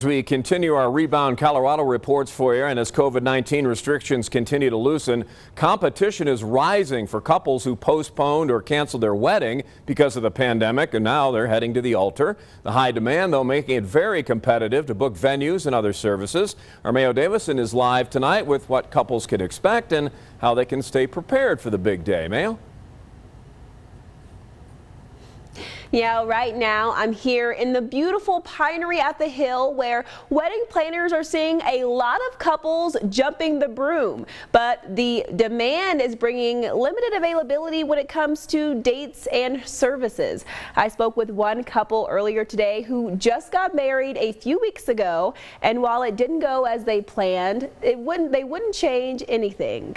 We continue our Rebound Colorado reports for you, and as COVID-19 restrictions continue to loosen, competition is rising for couples who postponed or canceled their wedding because of the pandemic, and now they're heading to the altar. The high demand, though, making it very competitive to book venues and other services. Our Mayo Davison is live tonight with what couples can expect and how they can stay prepared for the big day. Mayo? Yeah, right now I'm here in the beautiful Pinery at the Hill where wedding planners are seeing a lot of couples jumping the broom. But the demand is bringing limited availability when it comes to dates and services. I spoke with one couple earlier today who just got married a few weeks ago, and while it didn't go as they planned, they wouldn't change anything.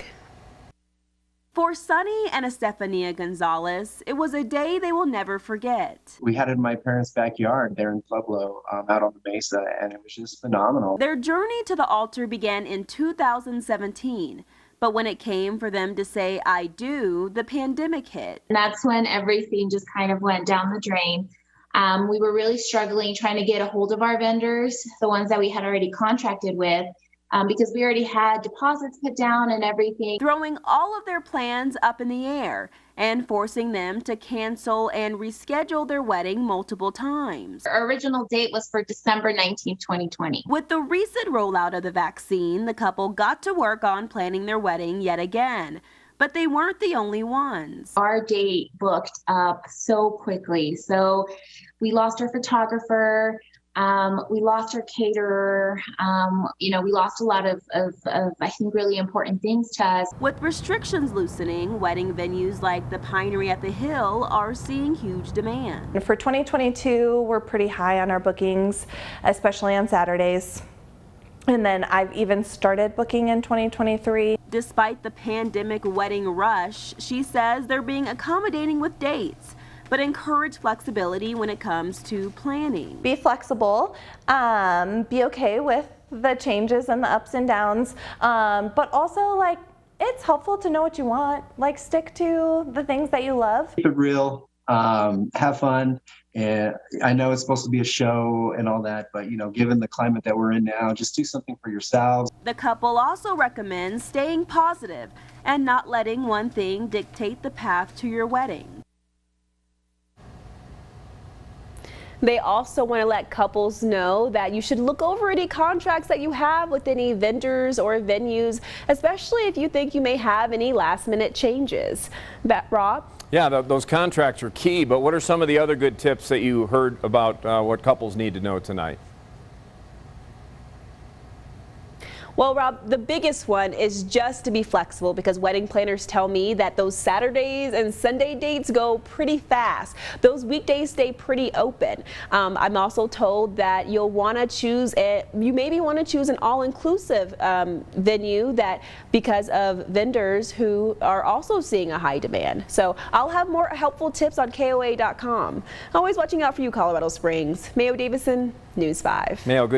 For Sonny and Estefania Gonzalez, it was a day they will never forget. We had it in my parents' backyard there in Pueblo, out on the mesa, and it was just phenomenal. Their journey to the altar began in 2017, but when it came for them to say "I do," the pandemic hit. And that's when everything just kind of went down the drain. We were really struggling trying to get a hold of our vendors, the ones that we had already contracted with. Because we already had deposits put down and everything. Throwing all of their plans up in the air and forcing them to cancel and reschedule their wedding multiple times. Our original date was for December 19, 2020. With the recent rollout of the vaccine, the couple got to work on planning their wedding yet again. But they weren't the only ones. Our date booked up so quickly. So we lost our photographer. We lost our caterer, we lost a lot of, I think, really important things to us. With restrictions loosening, wedding venues like the Pinery at the Hill are seeing huge demand. For 2022, we're pretty high on our bookings, especially on Saturdays. And then I've even started booking in 2023. Despite the pandemic wedding rush, she says they're being accommodating with dates, but encourage flexibility when it comes to planning. Be flexible, be okay with the changes and the ups and downs, but also it's helpful to know what you want. Stick to the things that you love. Keep it real, have fun. And I know it's supposed to be a show and all that, but given the climate that we're in now, just do something for yourselves. The couple also recommends staying positive and not letting one thing dictate the path to your wedding. They also want to let couples know that you should look over any contracts that you have with any vendors or venues, especially if you think you may have any last-minute changes. Rob? Yeah, those contracts are key, but what are some of the other good tips that you heard about what couples need to know tonight? Well, Rob, the biggest one is just to be flexible, because wedding planners tell me that those Saturdays and Sunday dates go pretty fast. Those weekdays stay pretty open. I'm also told that you maybe want to choose an all-inclusive venue because of vendors who are also seeing a high demand. So I'll have more helpful tips on KOAA.com. Always watching out for you, Colorado Springs. Mayo Davison, News 5. Mayo, good.